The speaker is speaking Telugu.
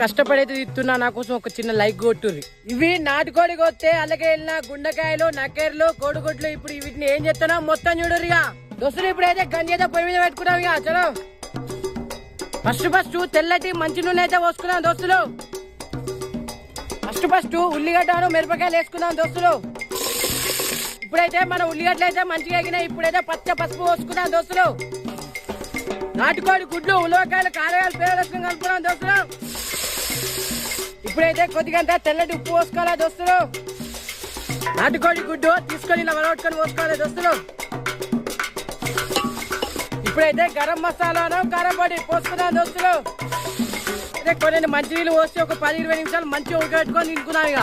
కష్టపడైతే తిత్తున్నా, నా కోసం ఒక చిన్న లైక్ కొట్టుర్రి. ఇవి నాటుకోడి కొత్తే అలాగే వెళ్ళిన గుండెకాయలు, నక్కెర్లు, కోడిగుడ్లు. ఇప్పుడు వీటిని ఏం చేస్తున్నా మొత్తం చూడరుగా దోస్తులు. ఇప్పుడైతే గంజి అయితే పొయ్యి మీద పెట్టుకున్నాం. ఇక చలో ఫస్ట్ తెల్లటి మంచి నూనె అయితే పోసుకున్నాం దోస్తులు. ఫస్ట్ ఉల్లిగడ్డను మిరపకాయలు వేసుకున్నాం దోస్తులు. ఇప్పుడైతే మన ఉల్లిగడ్డలు అయితే మంచిగా ఎగినాయి. ఇప్పుడైతే పసుపు పోసుకున్నాం దోస్తులు. నాటుకోడి గుడ్లు, ఉలవకాయలు, కారకాయలు, పేరు వేసుకుని కలుపుకున్నాం దోస్తులు. ఇప్పుడైతే కొద్దిగంత తెల్లటి ఉప్పు పోసుకోవాలి దోస్తులు. నాటుకోడి గుడ్డు తీసుకొని ఇలా వలగొట్టుకొని పోసుకోవాలి దోస్తులు. ఇప్పుడైతే గరం మసాలాను, కారం పొడి పోసుకున్నాం దోస్తులు. అయితే కొన్ని మంచి నీళ్ళు పోసి ఒక 10-20 నిమిషాలు మంచిగా ఉడకబెట్టుకొని తినుకున్నాం. ఇక